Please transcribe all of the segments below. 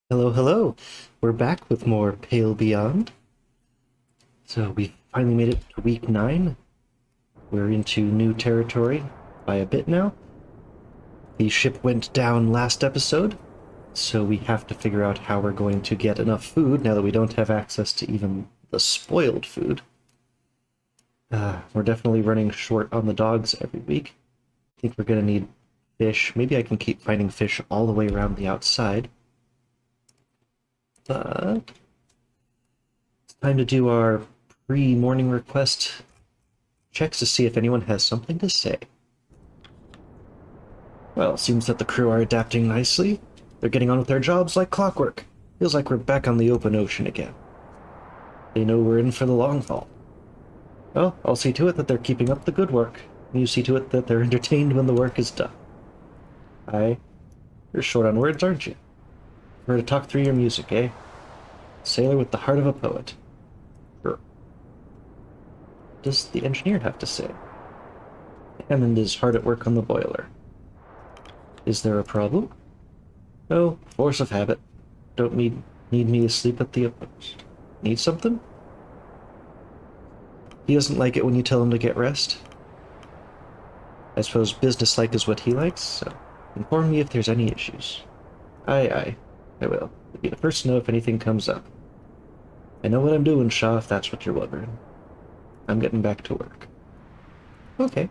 Hello, hello. We're back with more Pale Beyond. So we finally made it to week 9. We're into new territory by a bit now. The ship went down last episode, so we have to figure out how we're going to get enough food now that we don't have access to even the spoiled food. We're definitely running short on the dogs every week. I think we're going to need fish. Maybe I can keep finding fish all the way around the outside. But it's time to do our pre-morning request checks to see if anyone has something to say. Well, it seems that the crew are adapting nicely. They're getting on with their jobs like clockwork. Feels like we're back on the open ocean again. They know we're in for the long haul. Well, I'll see to it that they're keeping up the good work. You see to it that they're entertained when the work is done. You're short on words, aren't you? Prefer to talk through your music, eh? Sailor with the heart of a poet. Sure. What does the engineer have to say? Hammond is hard at work on the boiler. Is there a problem? No, force of habit. Don't need me asleep at the outpost. Need something? He doesn't like it when you tell him to get rest. I suppose business-like is what he likes, so inform me if there's any issues. Aye, I will. You'll be the first to know if anything comes up. I know what I'm doing, Shaw, if that's what you're wondering. I'm getting back to work. Okay.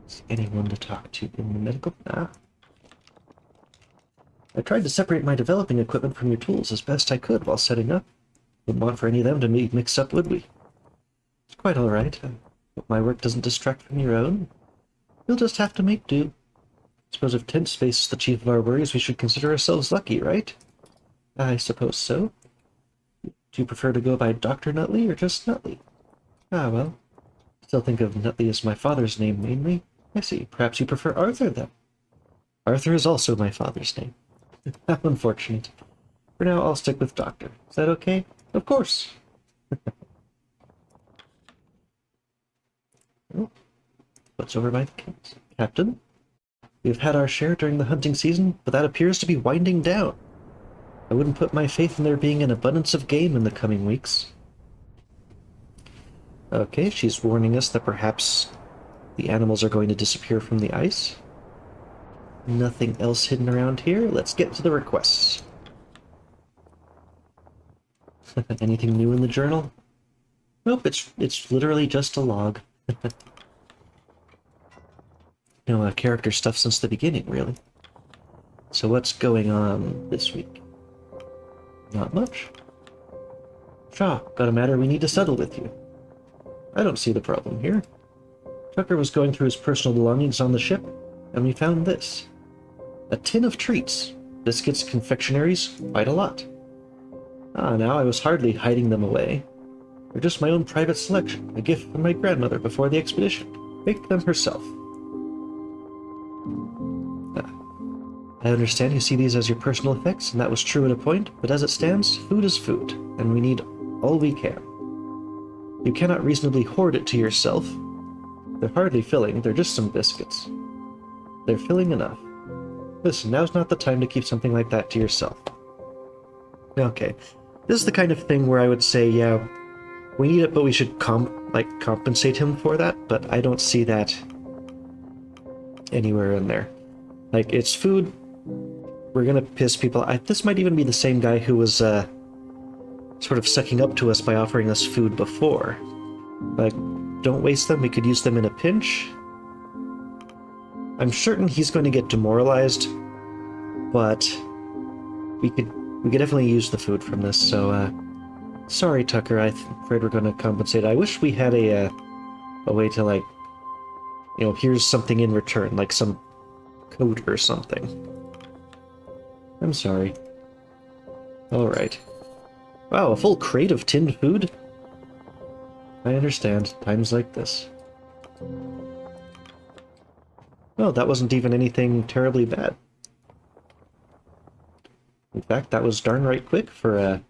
Is anyone to talk to in the medical? I tried to separate my developing equipment from your tools as best I could while setting up. Wouldn't want for any of them to be mixed up, would we? It's quite all right. I hope my work doesn't distract from your own. You'll just have to make do. Suppose if tent space is the chief of our worries, we should consider ourselves lucky, right? I suppose so. Do you prefer to go by Dr. Nutley or just Nutley? Well. Still think of Nutley as my father's name, mainly. I see. Perhaps you prefer Arthur, then? Arthur is also my father's name. How unfortunate. For now, I'll stick with Doctor. Is that okay? Of course. Oh, what's over by the case? Captain? We've had our share during the hunting season, but that appears to be winding down. I wouldn't put my faith in there being an abundance of game in the coming weeks. Okay, she's warning us that perhaps the animals are going to disappear from the ice. Nothing else hidden around here. Let's get to the requests. Anything new in the journal? Nope, it's literally just a log. No character stuff since the beginning, really. So what's going on this week? Not much. Shaw, got a matter we need to settle with you. I don't see the problem here. Tucker was going through his personal belongings on the ship, and we found this. A tin of treats. Biscuits, confectionaries, quite a lot. Now I was hardly hiding them away. They're just my own private selection, a gift from my grandmother before the expedition. Baked them herself. I understand you see these as your personal effects, and that was true at a point, but as it stands, food is food, and we need all we can. You cannot reasonably hoard it to yourself. They're hardly filling, they're just some biscuits. They're filling enough. Listen, now's not the time to keep something like that to yourself. Okay, this is the kind of thing where I would say, yeah, we need it, but we should compensate him for that, but I don't see that anywhere in there. Like, it's food, we're gonna piss people. This might even be the same guy who was, sort of sucking up to us by offering us food before. Like, don't waste them, we could use them in a pinch. I'm certain he's going to get demoralized, but we could definitely use the food from this, so, sorry, Tucker, I'm afraid we're gonna compensate. I wish we had a way to, like, you know, here's something in return, like some coat or something. I'm sorry. Alright. Wow, a full crate of tinned food? I understand. Times like this. Well, that wasn't even anything terribly bad. In fact, that was darn right quick for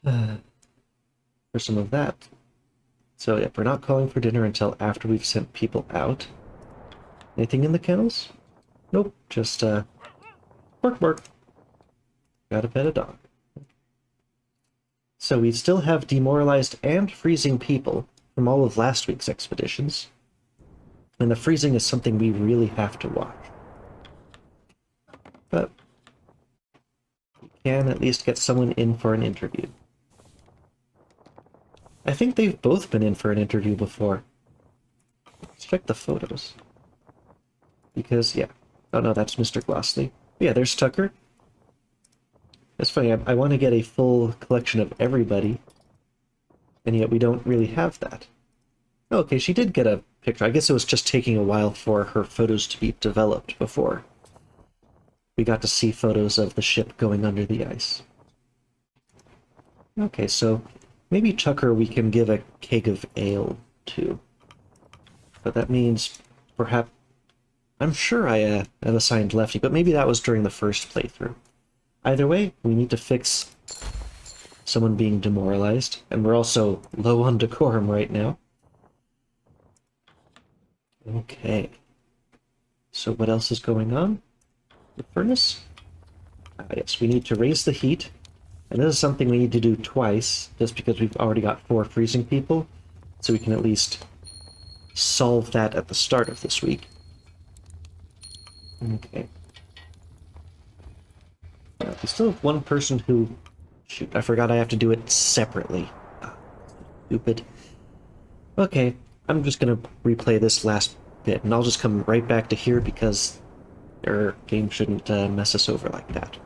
some of that. So, yep, we're not calling for dinner until after we've sent people out. Anything in the kennels? Nope, just, Bark, bark. Gotta pet a dog. So we still have demoralized and freezing people from all of last week's expeditions. And the freezing is something we really have to watch. But we can at least get someone in for an interview. I think they've both been in for an interview before. Let's check the photos. Because, yeah. Oh no, that's Mr. Glossley. Yeah, there's Tucker. It's funny, I want to get a full collection of everybody, and yet we don't really have that. Oh, okay, she did get a picture. I guess it was just taking a while for her photos to be developed before we got to see photos of the ship going under the ice. Okay, so maybe Tucker we can give a keg of ale to. But that means perhaps... I'm sure I have assigned Lefty, but maybe that was during the first playthrough. Either way, we need to fix someone being demoralized, and we're also low on decorum right now. Okay. So what else is going on? The furnace? Yes, we need to raise the heat, and this is something we need to do twice, just because we've already got 4 freezing people, so we can at least solve that at the start of this week. Okay. We still have one person who... Shoot, I forgot I have to do it separately. Stupid. Okay, I'm just gonna replay this last bit, and I'll just come right back to here because our game shouldn't mess us over like that.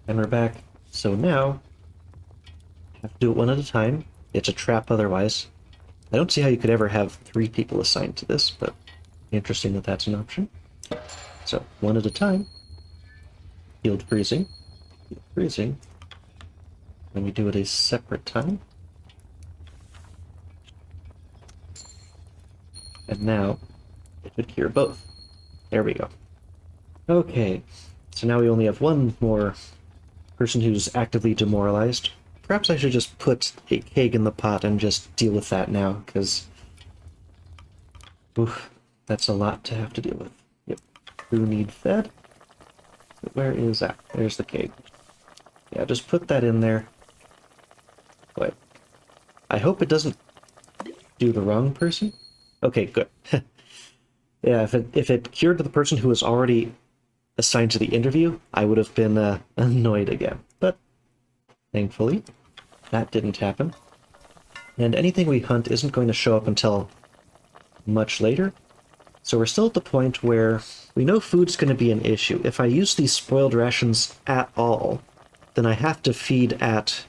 And we're back. So now, have to do it one at a time. It's a trap otherwise. I don't see how you could ever have 3 people assigned to this, but interesting that that's an option. So, one at a time. Field freezing. Field freezing. When we do it a separate time. And now, it would cure both. There we go. Okay, so now we only have one more person who's actively demoralized. Perhaps I should just put a keg in the pot and just deal with that now, because... oof, that's a lot to have to deal with. Yep. Who need fed? Where is that? There's the keg. Yeah, just put that in there. Wait. I hope it doesn't do the wrong person. Okay, good. Yeah, if it cured the person who was already assigned to the interview, I would have been annoyed again. But thankfully, that didn't happen. And anything we hunt isn't going to show up until much later. So we're still at the point where we know food's going to be an issue. If I use these spoiled rations at all, then I have to feed at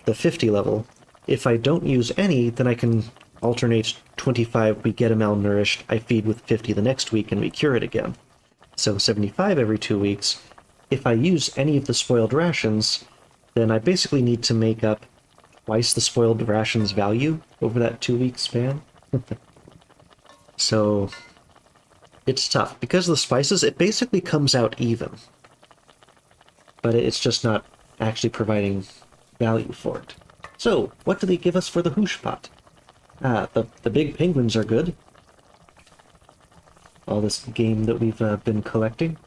the 50 level. If I don't use any, then I can alternate 25, we get a malnourished, I feed with 50 the next week, and we cure it again. So 75 every 2 weeks. If I use any of the spoiled rations, then I basically need to make up twice the spoiled rations value over that 2-week span. So it's tough. Because of the spices, it basically comes out even. But it's just not actually providing value for it. So, what do they give us for the hoosh pot? The big penguins are good. All this game that we've been collecting.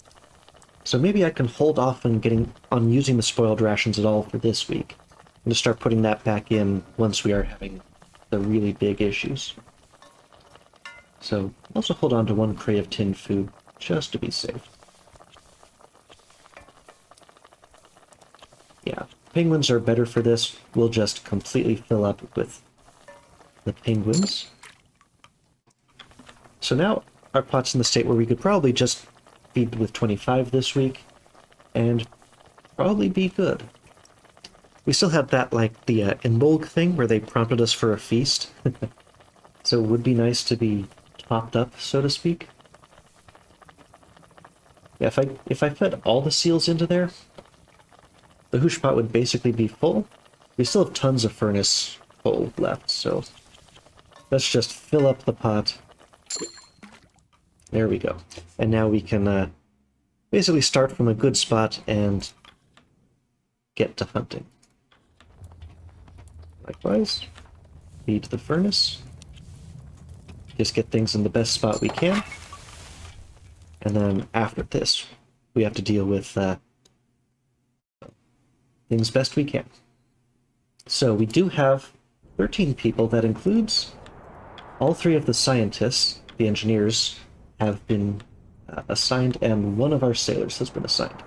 So maybe I can hold off on using the spoiled rations at all for this week. And just start putting that back in once we are having the really big issues. So, also hold on to 1 crate of tinned food, just to be safe. Yeah, penguins are better for this. We'll just completely fill up with the penguins. So now our pot's in the state where we could probably just feed with 25 this week, and probably be good. We still have that, like, the Inbolg thing, where they prompted us for a feast. So it would be nice to be topped up, so to speak. Yeah, if I fed all the seals into there, the hoosh pot would basically be full. We still have tons of furnace coal left, so let's just fill up the pot. There we go. And now we can basically start from a good spot and get to hunting. Likewise, feed the furnace. Just get things in the best spot we can. And then after this, we have to deal with things best we can. So we do have 13 people. That includes all 3 of the scientists. The engineers have been assigned, and 1 of our sailors has been assigned.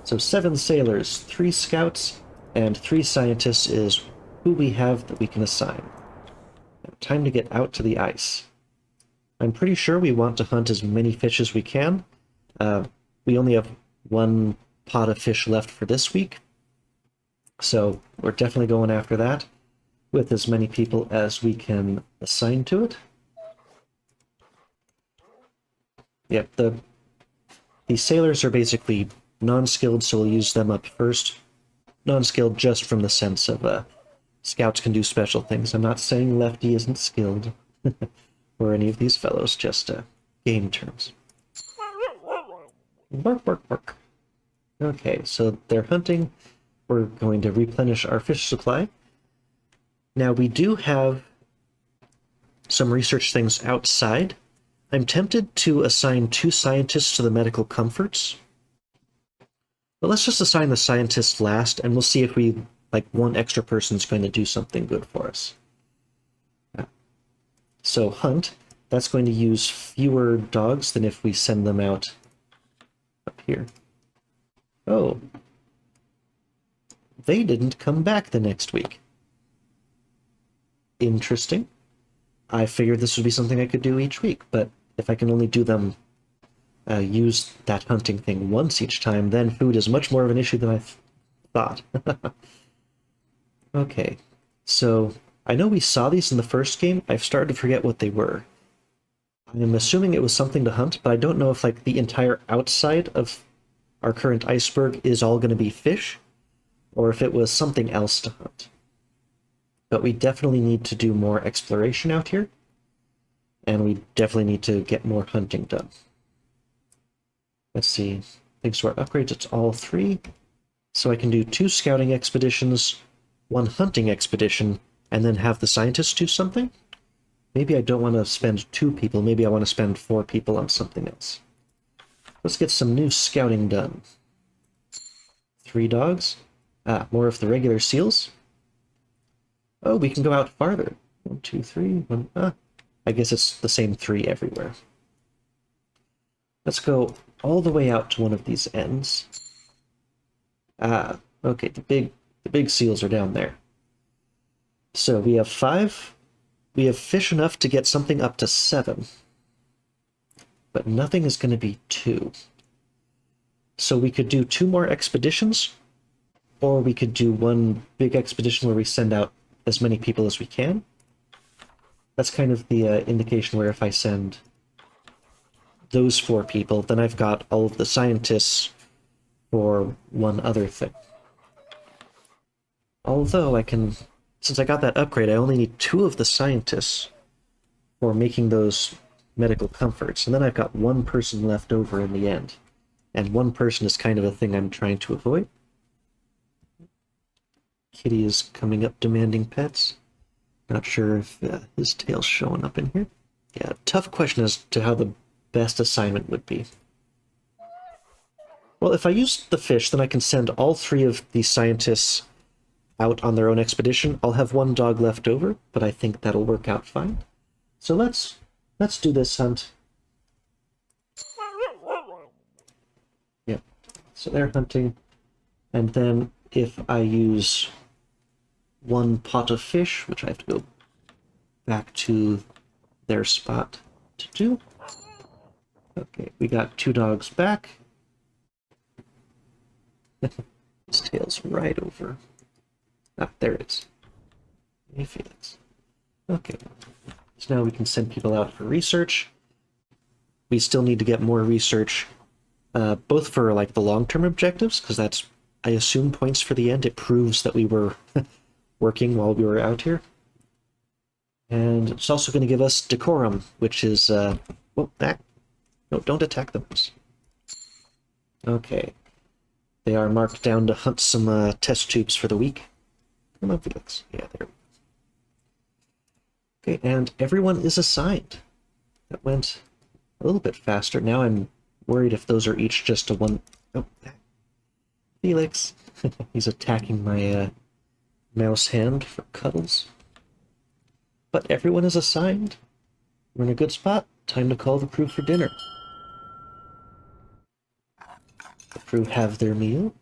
So 7 sailors, 3 scouts, and 3 scientists is who we have that we can assign. Now, time to get out to the ice. I'm pretty sure we want to hunt as many fish as we can. We only have 1 pot of fish left for this week, so we're definitely going after that with as many people as we can assign to it. Yep, the sailors are basically non-skilled, so we'll use them up first. Non-skilled just from the sense of scouts can do special things. I'm not saying Lefty isn't skilled, or any of these fellows, just game terms. Bark, bark, bark. Okay, so they're hunting. We're going to replenish our fish supply. Now, we do have some research things outside. I'm tempted to assign 2 scientists to the medical comforts. But let's just assign the scientists last, and we'll see if we, like, 1 extra person's going to do something good for us. So, hunt. That's going to use fewer dogs than if we send them out up here. Oh. They didn't come back the next week. Interesting. I figured this would be something I could do each week, but if I can only do them, use that hunting thing once each time, then food is much more of an issue than I thought. Okay, so I know we saw these in the first game. I've started to forget what they were. I'm assuming it was something to hunt, but I don't know if like the entire outside of our current iceberg is all going to be fish, or if it was something else to hunt. But we definitely need to do more exploration out here, and we definitely need to get more hunting done. Let's see. Thanks to our upgrades, it's all 3. So I can do 2 scouting expeditions, 1 hunting expedition, and then have the scientists do something? Maybe I don't want to spend 2 people, maybe I want to spend 4 people on something else. Let's get some new scouting done. 3 dogs. More of the regular seals. Oh, we can go out farther. 1, 2, 3, 1, I guess it's the same 3 everywhere. Let's go all the way out to one of these ends. Okay, the big seals are down there. So we have 5. We have fish enough to get something up to 7. But nothing is going to be 2. So we could do 2 more expeditions, or we could do 1 big expedition where we send out as many people as we can. That's kind of the indication where if I send those 4 people, then I've got all of the scientists for 1 other thing. Although I can, since I got that upgrade, I only need 2 of the scientists for making those medical comforts, and then I've got 1 person left over in the end. And 1 person is kind of a thing I'm trying to avoid. Kitty is coming up demanding pets. Not sure if his tail's showing up in here. Yeah, tough question as to how the best assignment would be. Well, if I use the fish, then I can send all 3 of the scientists out on their own expedition. I'll have 1 dog left over, but I think that'll work out fine. So let's do this hunt. Yep. So they're hunting, and then if I use 1 pot of fish, which I have to go back to their spot to do. Okay, we got 2 dogs back. His tail's right over. There it is. Hey, Felix. Okay, so now we can send people out for research. We still need to get more research, both for like the long-term objectives, because that's, I assume, points for the end. It proves that we were working while we were out here. And it's also going to give us decorum, which is, oh, that. No, don't attack them. Okay. They are marked down to hunt some test tubes for the week. Come on, Felix. Yeah, there we go. Okay, and everyone is assigned. That went a little bit faster. Now I'm worried if those are each just a 1... Oh, Felix. He's attacking my mouse hand for cuddles. But everyone is assigned. We're in a good spot. Time to call the crew for dinner. The crew have their meal.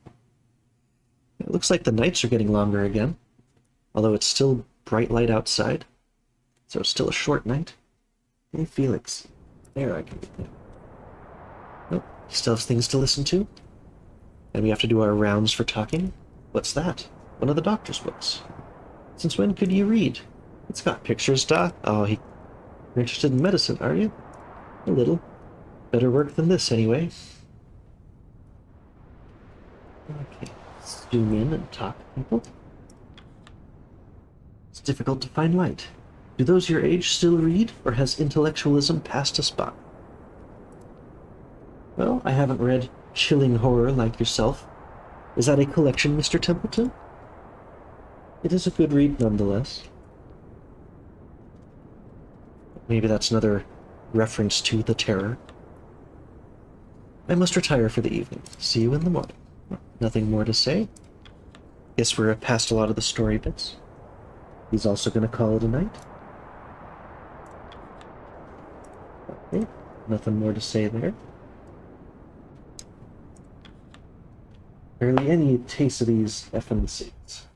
It looks like the nights are getting longer again, although it's still bright light outside, so it's still a short night. Hey, Felix. There, I can... Nope, he still has things to listen to. And we have to do our rounds for talking. What's that? One of the doctor's books. Since when could you read? It's got pictures, Doc. Oh, you're interested in medicine, are you? A little. Better work than this, anyway. Okay, zoom in and talk to people. It's difficult to find light. Do those your age still read, or has intellectualism passed us by? Well, I haven't read chilling horror like yourself. Is that a collection, Mr. Templeton? It is a good read, nonetheless. Maybe that's another reference to The Terror. I must retire for the evening. See you in the morning. Nothing more to say. Guess we're past a lot of the story bits. He's also going to call it a night. Okay, nothing more to say there. Barely any taste of these effing seeds.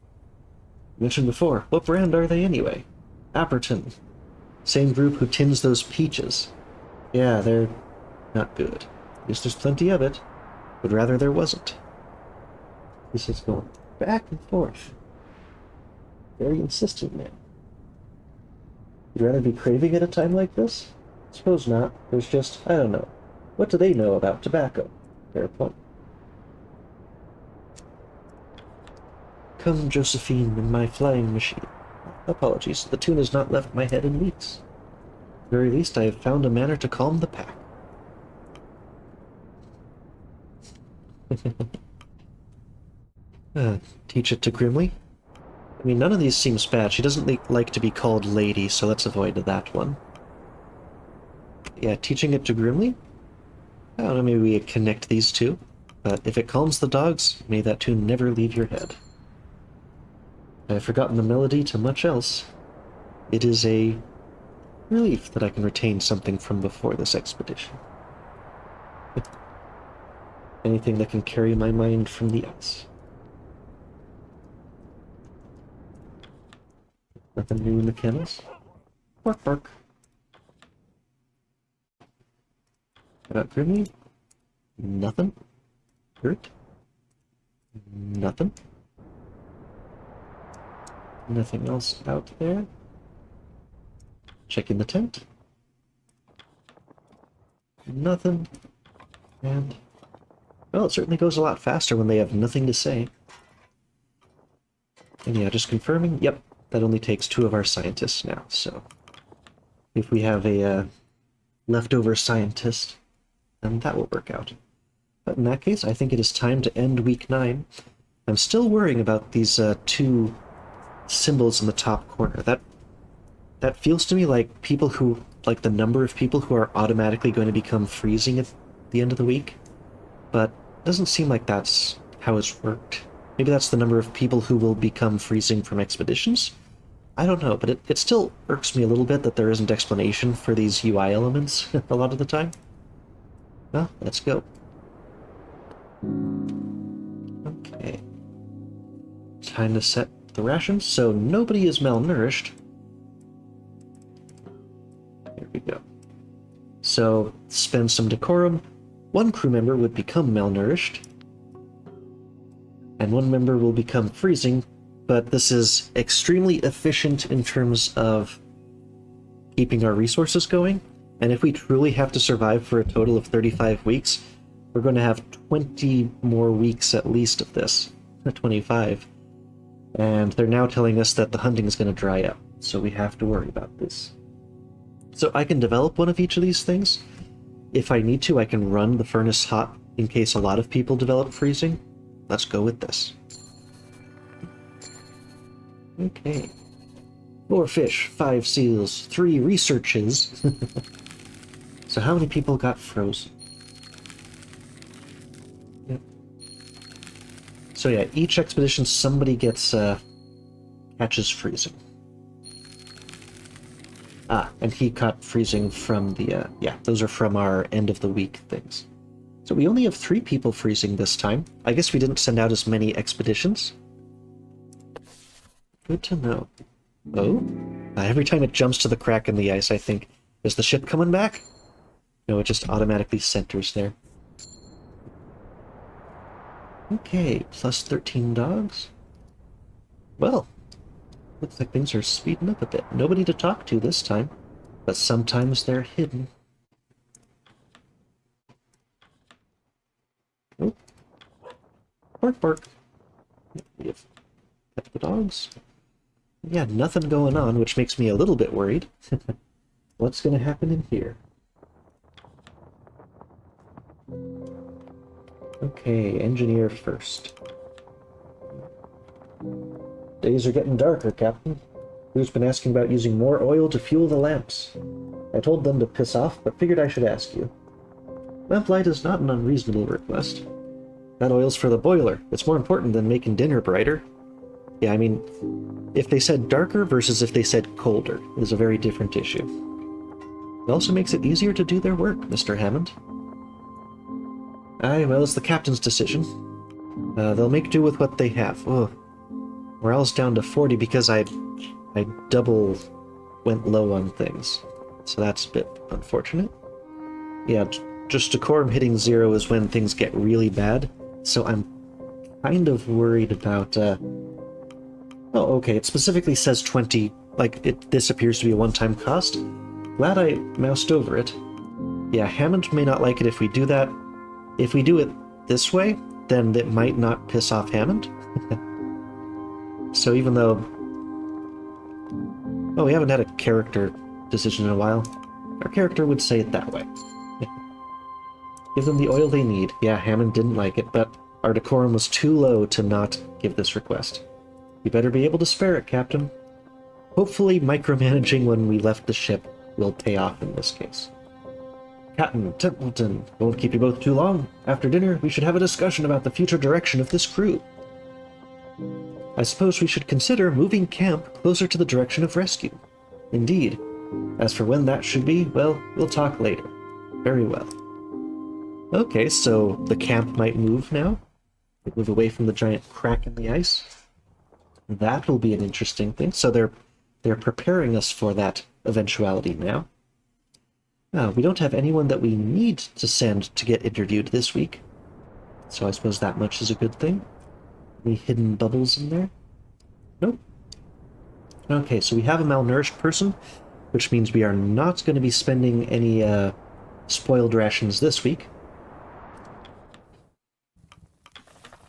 Mentioned before, what brand are they anyway? Apperton. Same group who tins those peaches. Yeah, they're not good. At least there's plenty of it. Would rather there wasn't. This is going back and forth. Very insistent man. You'd rather be craving at a time like this? Suppose not. There's just, I don't know. What do they know about tobacco? Fair point. Come, Josephine, in my flying machine. Apologies, the tune has not left my head in weeks. At the very least, I have found a manner to calm the pack. Teach it to Grimly? I mean, none of these seems bad. She doesn't like to be called lady, so let's avoid that one. Yeah, teaching it to Grimly? I don't know, maybe we connect these two. But if it calms the dogs, may that tune never leave your head. I have forgotten the melody to much else. It is a relief that I can retain something from before this expedition. Anything that can carry my mind from the ice. Nothing new in the kennels. Bark, bark. About Grimly? Nothing. Hurt? Nothing. Nothing else out there. Checking the tent. Nothing. And, well, it certainly goes a lot faster when they have nothing to say. And yeah, just confirming, yep, that only takes 2 of our scientists now, so if we have a leftover scientist, then that will work out. But in that case, I think it is time to end week 9. I'm still worrying about these 2 symbols in the top corner. That feels to me like people who, like the number of people who are automatically going to become freezing at the end of the week, but it doesn't seem like that's how it's worked. Maybe that's the number of people who will become freezing from expeditions? I don't know, but it still irks me a little bit that there isn't explanation for these UI elements a lot of the time. Well, let's go. Okay. Time to set the rations, so nobody is malnourished. Here we go. So, spend some decorum. 1 crew member would become malnourished, and 1 member will become freezing, but this is extremely efficient in terms of keeping our resources going, and if we truly have to survive for a total of 35 weeks, we're going to have 20 more weeks at least of this, 25. And they're now telling us that the hunting is going to dry up, so we have to worry about this. So I can develop one of each of these things. If I need to, I can run the furnace hot in case a lot of people develop freezing. Let's go with this. Okay. 4 fish, 5 seals, 3 researches. So how many people got frozen? Yep. So yeah, each expedition somebody gets, catches freezing. Ah, and he caught freezing from the, yeah, those are from our end of the week things. So we only have 3 people freezing this time. I guess we didn't send out as many expeditions. Good to know. Oh? Every time it jumps to the crack in the ice, I think, is the ship coming back? No, it just automatically centers there. Okay, plus 13 dogs. Well, looks like things are speeding up a bit. Nobody to talk to this time, but sometimes they're hidden. Oh. Bark, bark. We have pet the dogs. Yeah, nothing going on, which makes me a little bit worried. What's going to happen in here? Okay, engineer first. Days are getting darker, Captain. Crew's been asking about using more oil to fuel the lamps. I told them to piss off, but figured I should ask you. Lamplight is not an unreasonable request. That oil's for the boiler. It's more important than making dinner brighter. Yeah, I mean, if they said darker versus if they said colder is a very different issue. It also makes it easier to do their work, Mr. Hammond. Aye, well, it's the captain's decision. They'll make do with what they have. Ugh. Morale's down to 40 because I double went low on things. So that's a bit unfortunate. Yeah, just decorum hitting 0 is when things get really bad. So I'm kind of worried about, oh, okay, it specifically says 20, like, this appears to be a one-time cost. Glad I moused over it. Yeah, Hammond may not like it if we do that. If we do it this way, then it might not piss off Hammond. So even though... Oh, we haven't had a character decision in a while. Our character would say it that way. Give them the oil they need. Yeah, Hammond didn't like it, but our decorum was too low to not give this request. You better be able to spare it, Captain. Hopefully micromanaging when we left the ship will pay off in this case. Captain Templeton, won't keep you both too long. After dinner, we should have a discussion about the future direction of this crew. I suppose we should consider moving camp closer to the direction of rescue. Indeed. As for when that should be, well, we'll talk later. Very well. Okay, so the camp might move now. Move away from the giant crack in the ice. That will be an interesting thing. So they're preparing us for that eventuality now. We don't have anyone that we need to send to get interviewed this week. So I suppose that much is a good thing. Any hidden bubbles in there? Nope. Okay, so we have a malnourished person, which means we are not going to be spending any spoiled rations this week.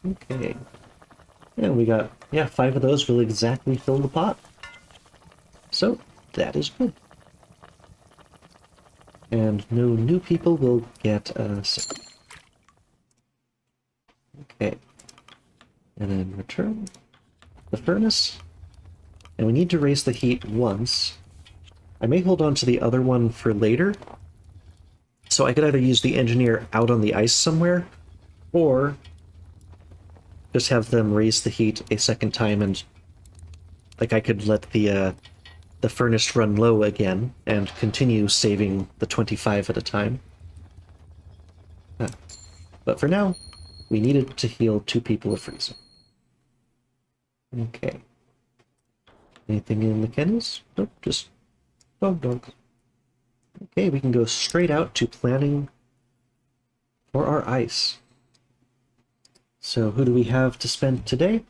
Okay. Yeah, we got, 5 of those will exactly fill the pot. So, that is good. And no new people will get sick. Okay. And then return the furnace. And we need to raise the heat once. I may hold on to the other one for later. So I could either use the engineer out on the ice somewhere, or just have them raise the heat a second time, and like I could let the furnace run low again and continue saving the 25 at a time. But for now, we needed to heal 2 people of freezing. Okay. Anything in the kennels? Nope, just dogs. Okay, we can go straight out to planning for our ice. So who do we have to spend today?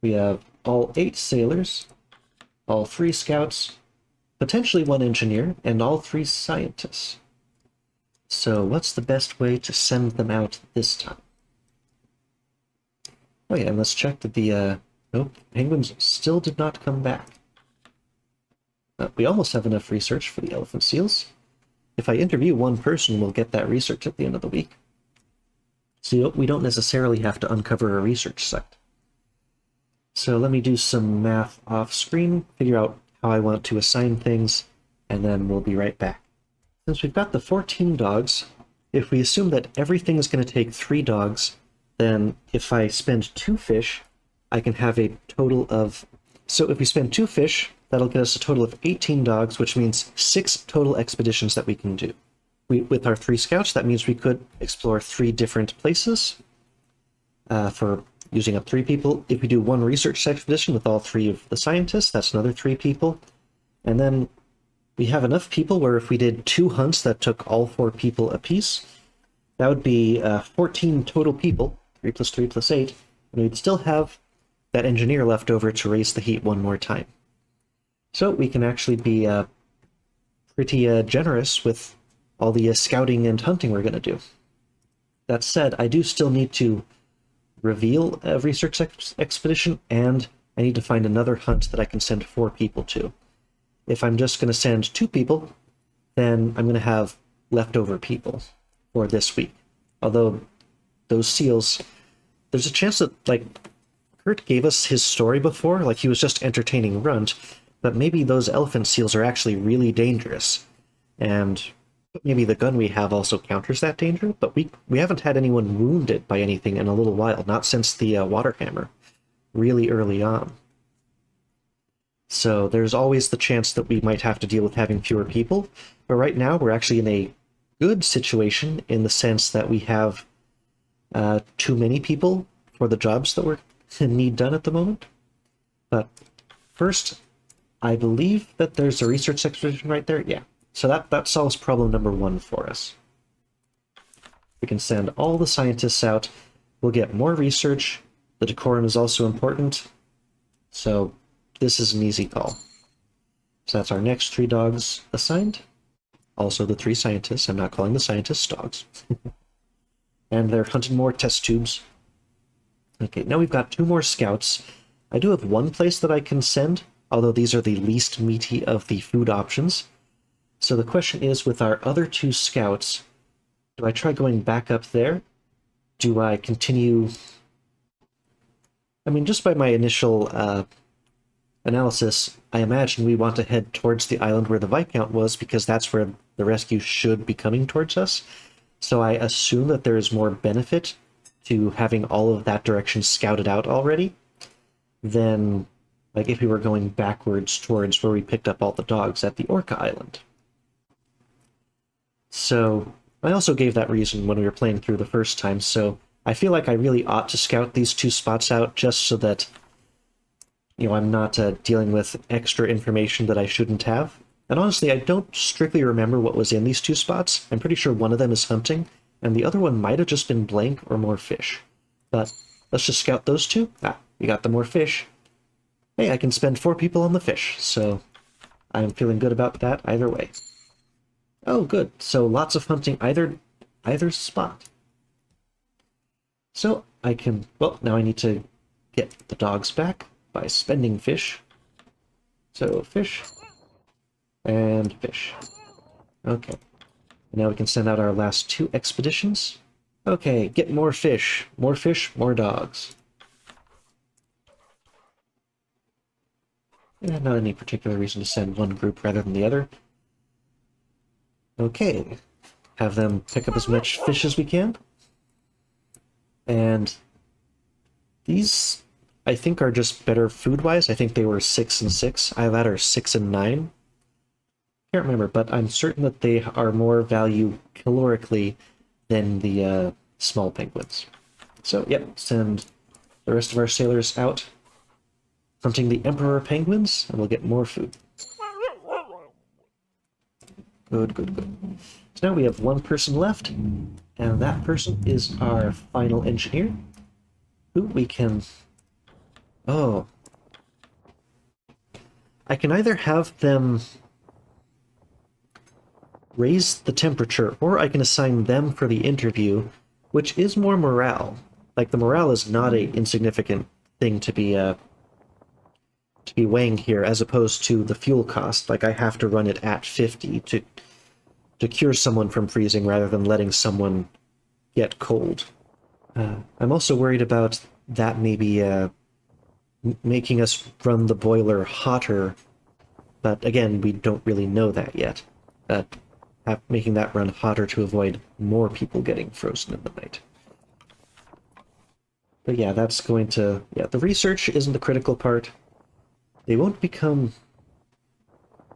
We have all 8 sailors, all 3 scouts, potentially 1 engineer, and all 3 scientists. So what's the best way to send them out this time? Oh yeah, and let's check that the, nope, penguins still did not come back. We almost have enough research for the elephant seals. If I interview 1 person, we'll get that research at the end of the week. So we don't necessarily have to uncover a research site. So let me do some math off screen, figure out how I want to assign things, and then we'll be right back. Since we've got the 14 dogs, if we assume that everything is going to take 3 dogs, then if I spend 2 fish, I can have a total of... So if we spend 2 fish, that'll get us a total of 18 dogs, which means 6 total expeditions that we can do. With our 3 scouts, that means we could explore 3 different places for using up 3 people. If we do 1 research expedition with all 3 of the scientists, that's another 3 people. And then we have enough people where if we did 2 hunts that took all 4 people apiece, that would be 14 total people, 3 plus 3 plus 8, and we'd still have that engineer left over to raise the heat 1 more time. So we can actually be pretty generous with all the scouting and hunting we're going to do. That said, I do still need to reveal a research expedition, and I need to find another hunt that I can send 4 people to. If I'm just going to send 2 people, then I'm going to have leftover people for this week. Although those seals, there's a chance that, like, Kurt gave us his story before, like he was just entertaining Runt, but maybe those elephant seals are actually really dangerous, and maybe the gun we have also counters that danger, but we haven't had anyone wounded by anything in a little while, not since the water hammer, really early on. So there's always the chance that we might have to deal with having fewer people, but right now we're actually in a good situation in the sense that we have too many people for the jobs that we need done at the moment. But first, I believe that there's a research expedition right there. Yeah. So that solves problem number 1 for us. We can send all the scientists out. We'll get more research. The decorum is also important. So this is an easy call. So that's our next 3 dogs assigned. Also the 3 scientists. I'm not calling the scientists dogs. And they're hunting more test tubes. Okay, now we've got 2 more scouts. I do have 1 place that I can send, although these are the least meaty of the food options. So the question is, with our other 2 scouts, do I try going back up there? Do I continue... I mean, just by my initial analysis, I imagine we want to head towards the island where the Viscount was, because that's where the rescue should be coming towards us. So I assume that there is more benefit to having all of that direction scouted out already than, like, if we were going backwards towards where we picked up all the dogs at the Orca Island. So I also gave that reason when we were playing through the first time, so I feel like I really ought to scout these 2 spots out just so that, you know, I'm not dealing with extra information that I shouldn't have. And honestly, I don't strictly remember what was in these 2 spots. I'm pretty sure one of them is hunting, and the other one might have just been blank or more fish. But let's just scout those 2. Ah, we got the more fish. Hey, I can spend 4 people on the fish, so I'm feeling good about that either way. Oh, good. So lots of hunting either spot. So I can... Well, now I need to get the dogs back by spending fish. So fish. And fish. Okay. Now we can send out our last 2 expeditions. Okay, get more fish. More fish, more dogs. And not any particular reason to send one group rather than the other. Okay, have them pick up as much fish as we can. And these, I think, are just better food-wise. I think they were 6 and 6. Either are 6 and 9. Can't remember, but I'm certain that they are more value calorically than the small penguins. So, yep, send the rest of our sailors out hunting the emperor penguins, and we'll get more food. Good, good, good. So now we have 1 person left, and that person is our final engineer, who we can... Oh. I can either have them raise the temperature, or I can assign them for the interview, which is more morale. Like, the morale is not a insignificant thing to be weighing here, as opposed to the fuel cost. Like, I have to run it at 50 to cure someone from freezing rather than letting someone get cold. I'm also worried about that maybe making us run the boiler hotter, but again, we don't really know that yet. Making that run hotter to avoid more people getting frozen in the night. But yeah, that's going to... Yeah, the research isn't the critical part. They won't become...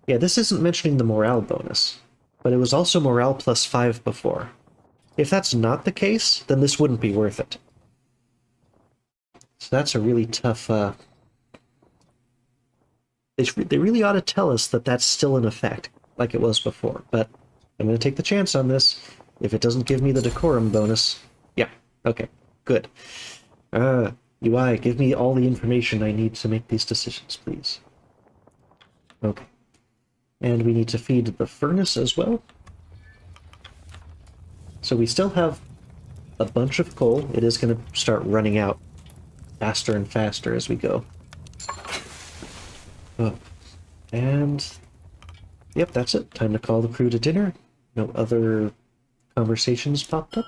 Yeah, this isn't mentioning the morale bonus, but it was also morale plus 5 before. If that's not the case, then this wouldn't be worth it. So that's a really tough... They really ought to tell us that that's still in effect, like it was before, but I'm going to take the chance on this. If it doesn't give me the decorum bonus... Yeah, okay, good. UI, give me all the information I need to make these decisions, please. Okay. And we need to feed the furnace as well. So we still have a bunch of coal. It is going to start running out faster and faster as we go. Oh. And... Yep, that's it. Time to call the crew to dinner. No other conversations popped up?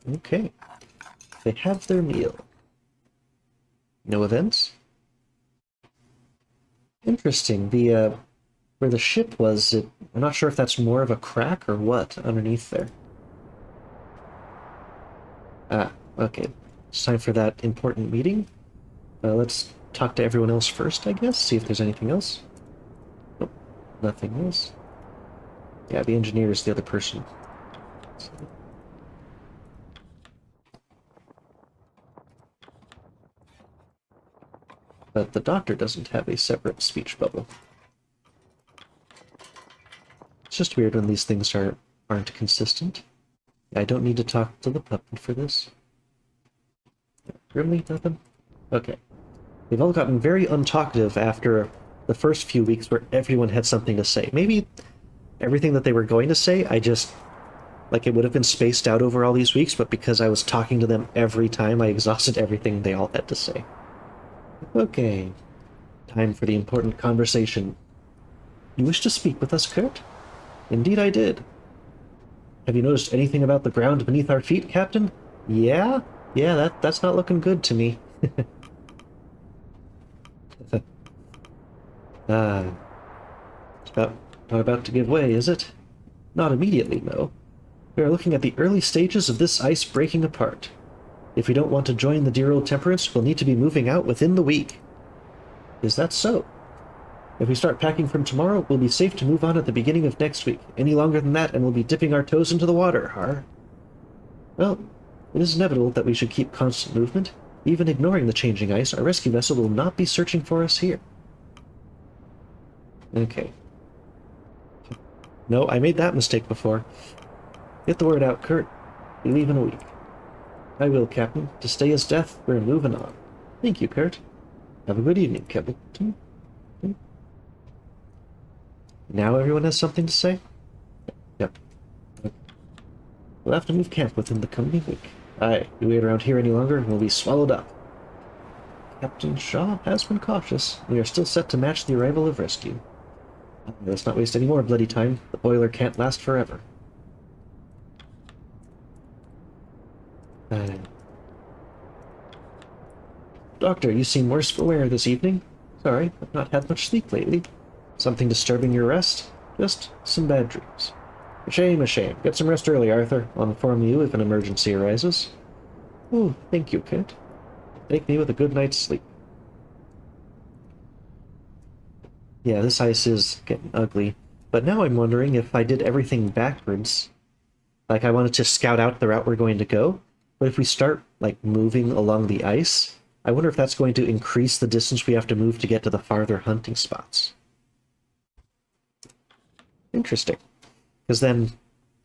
Okay. They have their meal. No events? Interesting. The, where the ship was, I'm not sure if that's more of a crack or what underneath there. Ah, okay. It's time for that important meeting. Let's talk to everyone else first, I guess, see if there's anything else. Nope, nothing else. Yeah, the engineer is the other person. So... But the doctor doesn't have a separate speech bubble. It's just weird when these things aren't consistent. I don't need to talk to the puppet for this. Really? Nothing? Okay. They've all gotten very untalkative after the first few weeks where everyone had something to say. Maybe everything that they were going to say, I just... Like, it would have been spaced out over all these weeks, but because I was talking to them every time, I exhausted everything they all had to say. Okay. Time for the important conversation. You wish to speak with us, Kurt? Indeed I did. Have you noticed anything about the ground beneath our feet, Captain? Yeah? Yeah, that's not looking good to me. It's not about to give way, is it? Not immediately, no. We are looking at the early stages of this ice breaking apart. If we don't want to join the dear old temperance, we'll need to be moving out within the week. Is that so? If we start packing from tomorrow, we'll be safe to move on at the beginning of next week. Any longer than that, and we'll be dipping our toes into the water, har? Well, it is inevitable that we should keep constant movement. Even ignoring the changing ice, our rescue vessel will not be searching for us here. Okay. No, I made that mistake before. Get the word out, Kurt. We leave in a week. I will, Captain. To stay as death, we're moving on. Thank you, Kurt. Have a good evening, Captain. Now everyone has something to say? Yep. We'll have to move camp within the coming week. Aye, we wait around here any longer and we'll be swallowed up. Captain Shaw has been cautious. We are still set to match the arrival of rescue. Let's not waste any more bloody time. The boiler can't last forever. Doctor, you seem worse for wear this evening. Sorry, I've not had much sleep lately. Something disturbing your rest? Just some bad dreams. A shame, a shame. Get some rest early, Arthur. I'll inform you if an emergency arises. Oh, thank you, Kit. Take me with a good night's sleep. Yeah, this ice is getting ugly. But now I'm wondering if I did everything backwards. Like, I wanted to scout out the route we're going to go. But if we start, like, moving along the ice, I wonder if that's going to increase the distance we have to move to get to the farther hunting spots. Interesting. Because then,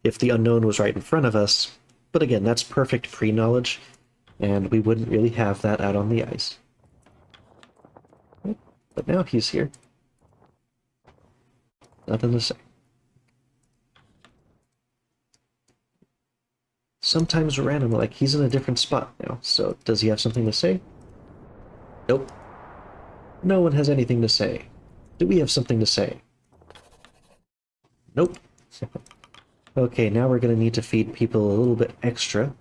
if the unknown was right in front of us... But again, that's perfect pre-knowledge, and we wouldn't really have that out on the ice. But now he's here. Nothing to say. Sometimes random, like he's in a different spot now, so does he have something to say? Nope. No one has anything to say. Do we have something to say? Nope. Okay, now we're going to need to feed people a little bit extra.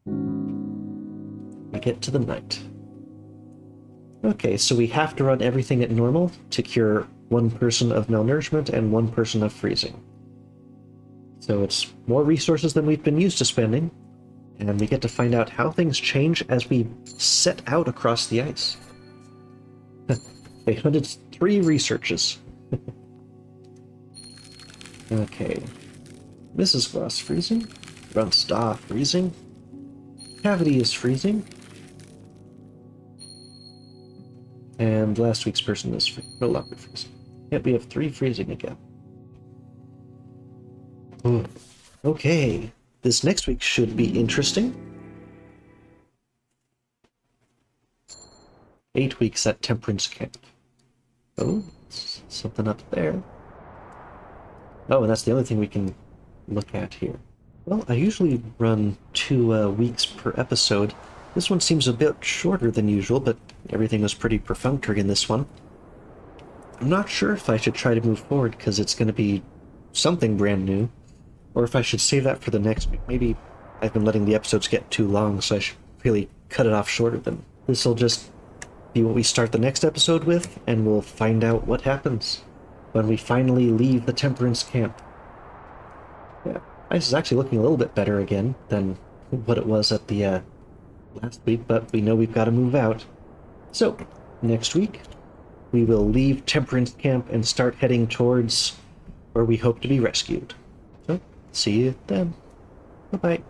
We get to the night. Okay, so we have to run everything at normal to cure one person of malnourishment and one person of freezing. So it's more resources than we've been used to spending, And we get to find out how things change as we set out across the ice. They hunted 3 researches. Okay. Mrs. Gloss freezing. Runstah freezing. Cavity is freezing. And last week's person is no longer freezing. Yet we have 3 freezing again. Ooh. Okay. This next week should be interesting. 8 weeks at Temperance Camp. Oh, something up there. Oh, and that's the other thing we can look at here. Well, I usually run 2 weeks per episode. This one seems a bit shorter than usual, but everything was pretty perfunctory in this one. I'm not sure if I should try to move forward because it's going to be something brand new, or if I should save that for the next week. Maybe I've been letting the episodes get too long, so I should really cut it off shorter than this. Will just be what we start the next episode with, and we'll find out what happens when we finally leave the Temperance Camp. Yeah, ice is actually looking a little bit better again than what it was at the last week, but we know we've got to move out. So, next week, we will leave Temperance Camp and start heading towards where we hope to be rescued. So, see you then. Bye-bye.